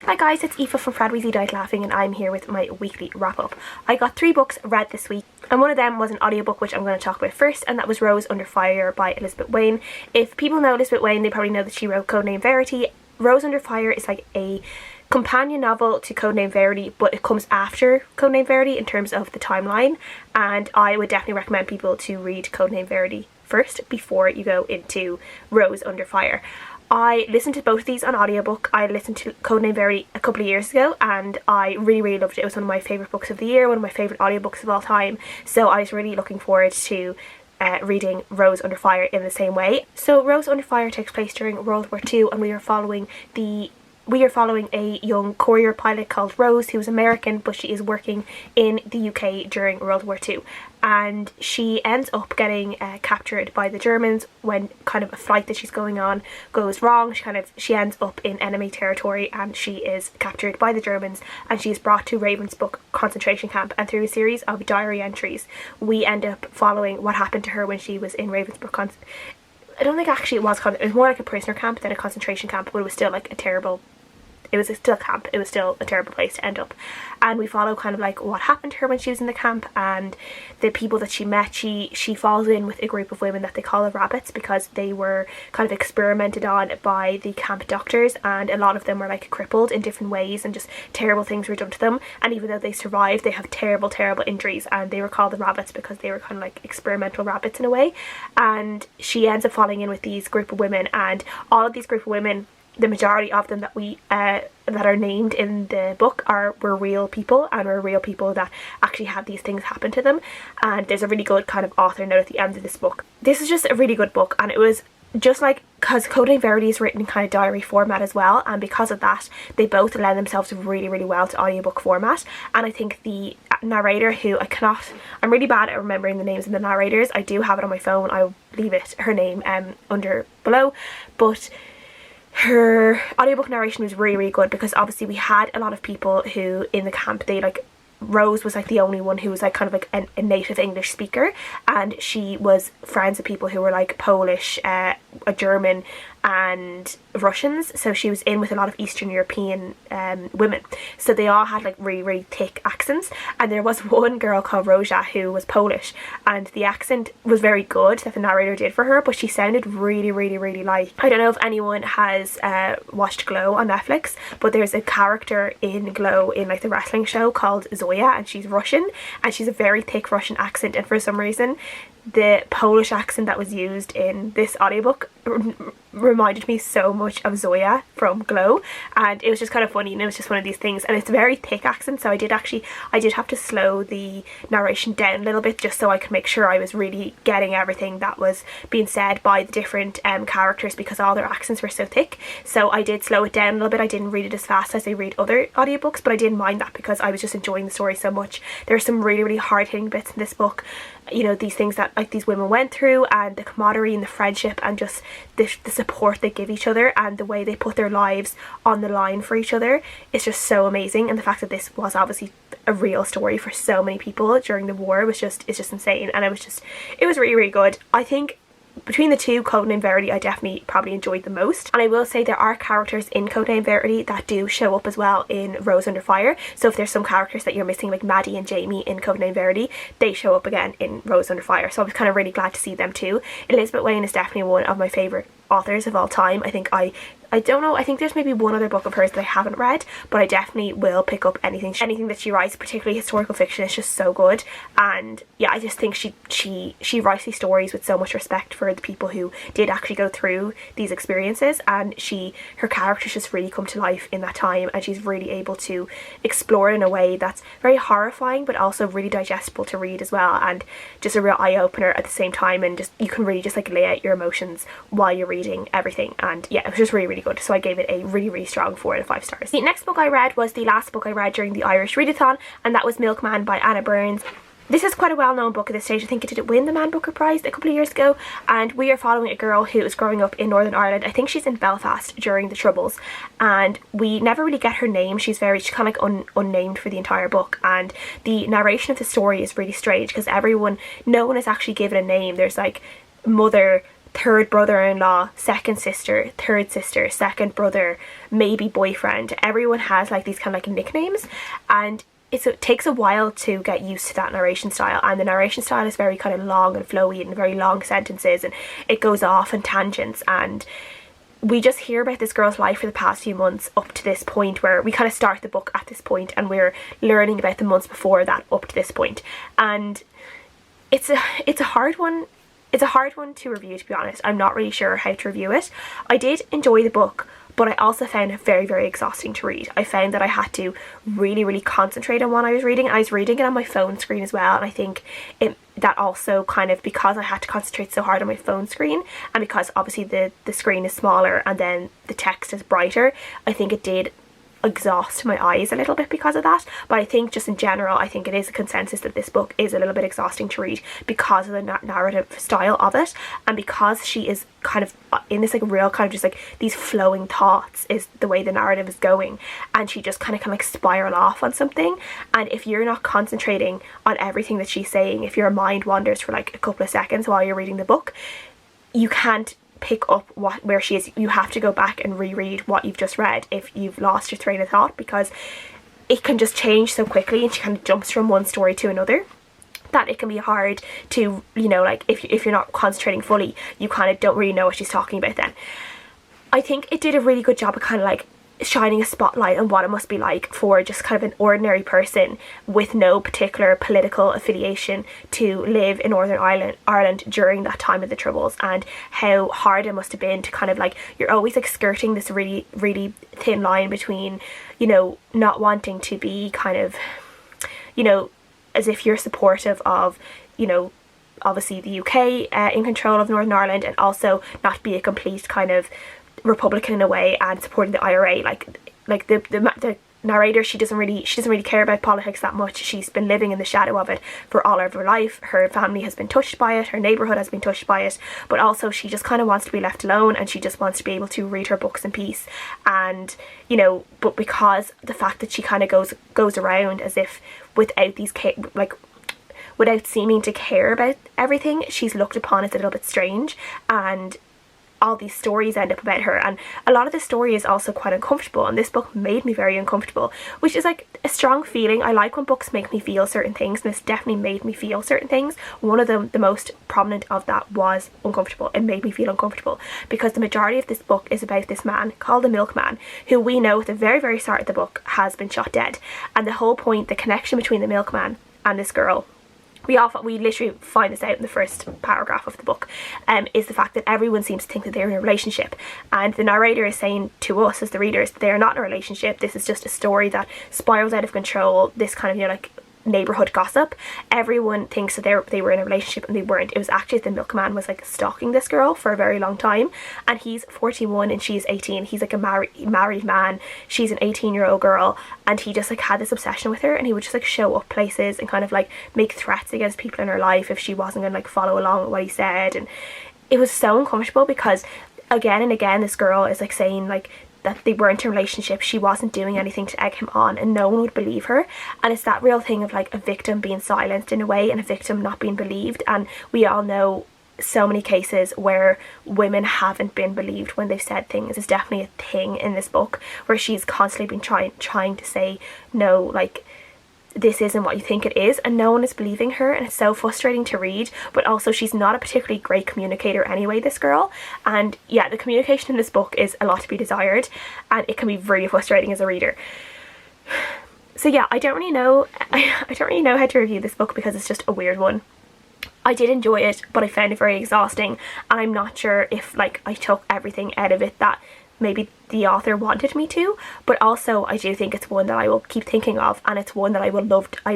Hi guys, it's Aoife from Fred Weasley Died Laughing and I'm here with my weekly wrap up. I got 3 books read this week and one of them was an audiobook which I'm going to talk about first, and that was Rose Under Fire by Elizabeth Wein. If people know Elizabeth Wein, they probably know that she wrote Codename Verity. Rose Under Fire is like a companion novel to Codename Verity, but it comes after Codename Verity in terms of the timeline, and I would definitely recommend people to read Codename Verity first before you go into Rose Under Fire. I listened to both of these on audiobook. I listened to Codename Verity a couple of years ago and I really loved it. It was one of my favourite books of the year, one of my favourite audiobooks of all time, so I was really looking forward to reading Rose Under Fire in the same way. So Rose Under Fire takes place during World War II and we are following a young courier pilot called Rose, who's American, but she is working in the UK during World War II. And she ends up getting captured by the Germans when kind of a flight that she's going on goes wrong. She ends up in enemy territory and she is captured by the Germans and she is brought to Ravensbrück concentration camp, and through a series of diary entries we end up following what happened to her when she was in Ravensbrück. I don't think actually it was more like a prisoner camp than a concentration camp, but it was still like it was still a camp. It was still a terrible place to end up. And we follow kind of like what happened to her when she was in the camp and the people that she met. She falls in with a group of women that they call the rabbits because they were kind of experimented on by the camp doctors, and a lot of them were like crippled in different ways and just terrible things were done to them, and even though they survived they have terrible injuries, and they were called the rabbits because they were kind of like experimental rabbits in a way. And she ends up falling in with these group of women, and all of these group of women, the majority of them that are named in the book were real people, and were real people that actually had these things happen to them. And there's a really good kind of author note at the end of this book. This is just a really good book, and it was just like, because Codename Verity is written in kind of diary format as well, and because of that they both lend themselves really well to audiobook format. And I think the narrator, who I'm really bad at remembering the names of the narrators. I do have it on my phone, I'll leave her name under below, but her audiobook narration was really good because obviously we had a lot of people who in the camp, Rose was like the only one who was like kind of like a native English speaker, and she was friends with people who were like Polish, a German and Russians, so she was in with a lot of Eastern European women, so they all had like really thick accents. And there was one girl called Roja who was Polish, and the accent was very good that the narrator did for her, but she sounded really like, I don't know if anyone has watched Glow on Netflix, but there's a character in Glow in like the wrestling show called Zoya, and she's Russian and she's a very thick Russian accent, and for some reason the Polish accent that was used in this audiobook reminded me so much of Zoya from Glow, and it was just kind of funny, and it was just one of these things. And it's a very thick accent, so I did have to slow the narration down a little bit just so I could make sure I was really getting everything that was being said by the different characters, because all their accents were so thick. So I did slow it down a little bit. I didn't read it as fast as I read other audiobooks, but I didn't mind that because I was just enjoying the story so much. There are some really hard-hitting bits in this book, you know, these things that like these women went through, and the camaraderie and the friendship and just the support they give each other, and the way they put their lives on the line for each other is just so amazing. And the fact that this was obviously a real story for so many people during the war it's just insane, and it was really good. I think between the two, Codename Verity I definitely probably enjoyed the most, and I will say there are characters in Codename Verity that do show up as well in Rose Under Fire. So if there's some characters that you're missing, like Maddie and Jamie in Codename Verity, they show up again in Rose Under Fire, so I was kind of really glad to see them too. Elizabeth Wein is definitely one of my favourite authors of all time. I don't know, I think there's maybe one other book of hers that I haven't read, but I definitely will pick up anything that she writes, particularly historical fiction. Is just so good. And yeah, I just think she writes these stories with so much respect for the people who did actually go through these experiences, and her characters just really come to life in that time, and she's really able to explore it in a way that's very horrifying but also really digestible to read as well, and just a real eye-opener at the same time, and just you can really just like lay out your emotions while you're reading everything. And yeah, it was just really good, so I gave it a really strong 4 out of 5 stars. The next book I read was the last book I read during the Irish Readathon, and that was Milkman by Anna Burns. This is quite a well-known book at this stage. I think it did win the Man Booker Prize a couple of years ago, and we are following a girl who is growing up in Northern Ireland. I think she's in Belfast during the Troubles, and we never really get her name. She's kind of like unnamed for the entire book, and the narration of the story is really strange because no one is actually given a name. There's like Mother, third brother-in-law, second sister, third sister, second brother, maybe boyfriend. Everyone has like these kind of like nicknames, and it takes a while to get used to that narration style, and the narration style is very kind of long and flowy and very long sentences, and it goes off in tangents, and we just hear about this girl's life for the past few months up to this point, where we kind of start the book at this point and we're learning about the months before that up to this point. And it's a hard one. It's a hard one to review, to be honest. I'm not really sure how to review it. I did enjoy the book, but I also found it very, very exhausting to read. I found that I had to really, really concentrate on what I was reading. I was reading it on my phone screen as well, and I think that also kind of, because I had to concentrate so hard on my phone screen, and because obviously the screen is smaller and then the text is brighter, I think it did exhaust my eyes a little bit because of that. But I think just in general, I think it is a consensus that this book is a little bit exhausting to read because of the narrative style of it, and because she is kind of in this like real kind of just like these flowing thoughts is the way the narrative is going, and she just kind of like spiral off on something. And if you're not concentrating on everything that she's saying, if your mind wanders for like a couple of seconds while you're reading the book, you can't pick up where she is. You have to go back and reread what you've just read if you've lost your train of thought, because it can just change so quickly, and she kind of jumps from one story to another, that it can be hard to, you know, like if you're not concentrating fully, you kind of don't really know what she's talking about then. I think it did a really good job of kind of like shining a spotlight on what it must be like for just kind of an ordinary person with no particular political affiliation to live in Northern Ireland during that time of the Troubles, and how hard it must have been to kind of like, you're always like skirting this really, really thin line between, you know, not wanting to be kind of, you know, as if you're supportive of, you know, obviously the UK in control of Northern Ireland, and also not be a complete kind of Republican in a way and supporting the IRA. Like the narrator, she doesn't really care about politics that much. She's been living in the shadow of it for all of her life. Her family has been touched by it, her neighbourhood has been touched by it, but also she just kind of wants to be left alone, and she just wants to be able to read her books in peace. And, you know, but because the fact that she kind of goes around as if without these without seeming to care about everything, she's looked upon as a little bit strange, and all these stories end up about her. And a lot of the story is also quite uncomfortable, and this book made me very uncomfortable, which is like a strong feeling. I like when books make me feel certain things, and this definitely made me feel certain things. One of them, the most prominent of that, was uncomfortable. It made me feel uncomfortable because the majority of this book is about this man called the Milkman, who we know at the very, very start of the book has been shot dead. And the whole point, the connection between the Milkman and this girl, we literally find this out in the first paragraph of the book, is the fact that everyone seems to think that they're in a relationship, and the narrator is saying to us as the readers, they're not in a relationship. This is just a story that spirals out of control, this kind of, you know, like neighborhood gossip. Everyone thinks that they were in a relationship, and they weren't. It was actually the Milkman was like stalking this girl for a very long time, and he's 41 and she's 18. He's like a married man, she's an 18-year-old girl, and he just like had this obsession with her, and he would just like show up places and kind of like make threats against people in her life if she wasn't gonna like follow along with what he said. And it was so uncomfortable because again and again this girl is like saying like that they weren't in a relationship, she wasn't doing anything to egg him on, and no one would believe her. And it's that real thing of like a victim being silenced in a way, and a victim not being believed. And we all know so many cases where women haven't been believed when they've said things. It's definitely a thing in this book where she's constantly been trying to say no, like this isn't what you think it is, and no one is believing her, and it's so frustrating to read. But also she's not a particularly great communicator anyway, this girl, and yeah, the communication in this book is a lot to be desired, and it can be really frustrating as a reader. So yeah, I don't really know how to review this book because it's just a weird one. I did enjoy it, but I found it very exhausting, and I'm not sure if like I took everything out of it that maybe the author wanted me to, but also I do think it's one that I will keep thinking of, and it's one that I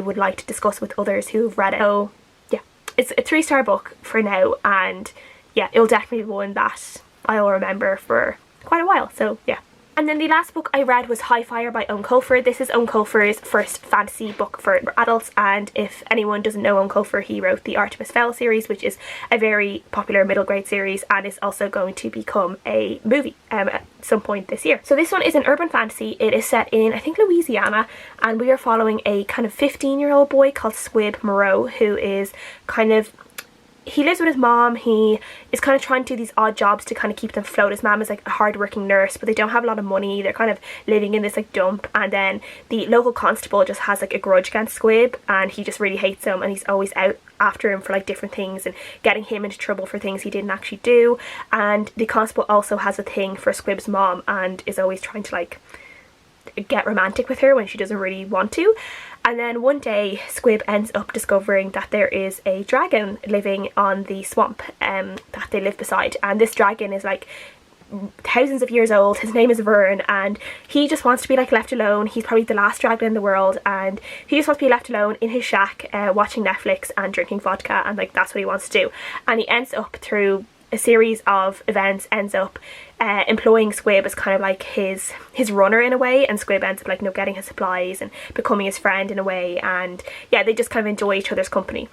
would like to discuss with others who've read it. So yeah, it's a 3-star book for now, and yeah, it'll definitely be one that I'll remember for quite a while. So yeah. And then the last book I read was Highfire by Eoin Colfer. This is Eoin Colfer's first fantasy book for adults, and if anyone doesn't know Eoin Colfer, he wrote the Artemis Fowl series, which is a very popular middle grade series, and is also going to become a movie at some point this year. So this one is an urban fantasy. It is set in, I think, Louisiana, and we are following a kind of 15-year-old boy called Squib Moreau, who is kind of he lives with his mom. He is kind of trying to do these odd jobs to kind of keep them afloat. His mom is like a hard-working nurse, but they don't have a lot of money. They're kind of living in this like dump, and then the local constable just has like a grudge against Squib, and he just really hates him, and he's always out after him for like different things and getting him into trouble for things he didn't actually do. And the constable also has a thing for Squib's mom and is always trying to like get romantic with her when she doesn't really want to. And then one day Squib ends up discovering that there is a dragon living on the swamp that they live beside, and this dragon is like thousands of years old. His name is Vern, and he just wants to be like left alone. He's probably the last dragon in the world, and he just wants to be left alone in his shack watching Netflix and drinking vodka, and like that's what he wants to do. And he ends up, through a series of events, ends up employing Squib as kind of like his runner in a way, and Squib ends up like, you know, getting his supplies and becoming his friend in a way, and yeah, they just kind of enjoy each other's company.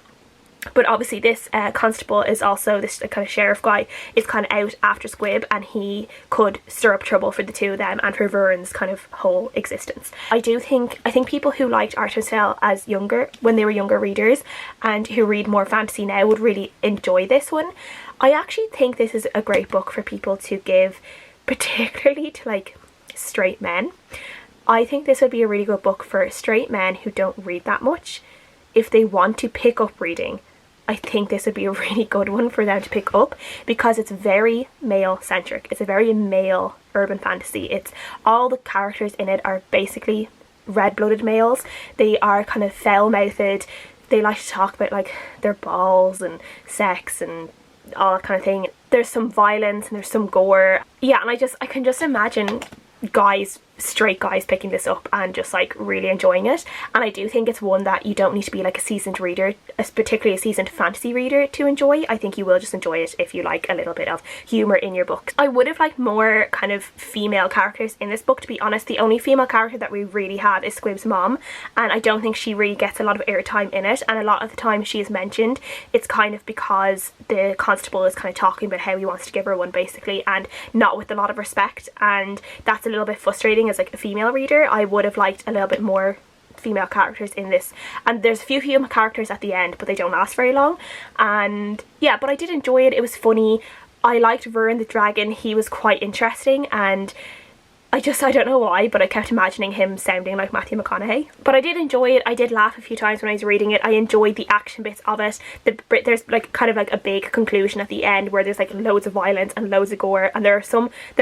But obviously this constable is also, this kind of sheriff guy is kind of out after Squib, and he could stir up trouble for the two of them and for Vern's kind of whole existence. I think people who liked Artemis Fowl as when they were younger readers and who read more fantasy now would really enjoy this one. I actually think this is a great book for people to give, particularly to like straight men. I think this would be a really good book for straight men who don't read that much. If they want to pick up reading, I think this would be a really good one for them to pick up, because it's very male centric. It's a very male urban fantasy. It's all the characters in it are basically red-blooded males. They are kind of foul-mouthed. They like to talk about like their balls and sex and all that kind of thing. There's some violence and there's some gore. Yeah, and I can just imagine straight guys picking this up and just like really enjoying it. And I do think it's one that you don't need to be like a seasoned reader, particularly a seasoned fantasy reader, to enjoy. I think you will just enjoy it if you like a little bit of humour in your book. I would have liked more kind of female characters in this book, to be honest. The only female character that we really have is Squib's mom, and I don't think she really gets a lot of airtime in it, and a lot of the time she is mentioned, it's kind of because the constable is kind of talking about how he wants to give her one basically, and not with a lot of respect, and that's a little bit frustrating as like a female reader. I would have liked a little bit more female characters in this, and there's a few female characters at the end, but they don't last very long. And yeah, but I did enjoy it. It was funny. I liked Vern the dragon. He was quite interesting, and I don't know why, but I kept imagining him sounding like Matthew McConaughey. But I did enjoy it. I did laugh a few times when I was reading it. I enjoyed the action bits of it. There's like kind of like a big conclusion at the end where there's like loads of violence and loads of gore, and there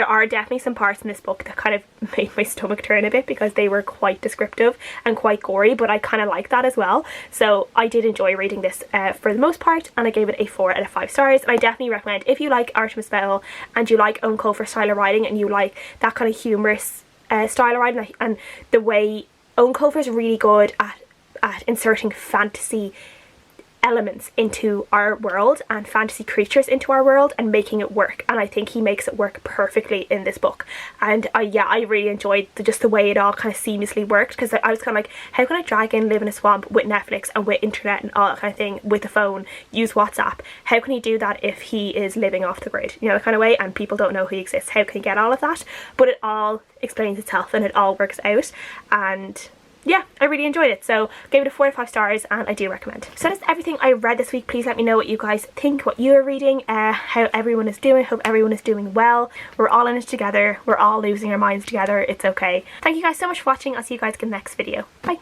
are definitely some parts in this book that kind of made my stomach turn a bit because they were quite descriptive and quite gory, but I kind of like that as well. So I did enjoy reading this for the most part, and I gave it a 4 out of 5 stars. And I definitely recommend, if you like Artemis Fowl and you like Eoin Colfer style of writing and you like that kind of humorous style of writing, and the way Eoin Colfer is really good at inserting fantasy elements into our world and fantasy creatures into our world and making it work, and I think he makes it work perfectly in this book. And I really enjoyed just the way it all kind of seamlessly worked, because I was kind of like, how can a dragon live in a swamp with Netflix and with internet and all that kind of thing, with a phone, use WhatsApp? How can he do that if he is living off the grid, you know, that kind of way, and people don't know he exists? How can he get all of that? But it all explains itself and it all works out, and yeah, I really enjoyed it. So gave it a 4 out of 5 stars, and I do recommend. So that's everything I read this week. Please let me know what you guys think, what you are reading, how everyone is doing. Hope everyone is doing well. We're all in it together. We're all losing our minds together. It's okay. Thank you guys so much for watching. I'll see you guys in the next video. Bye.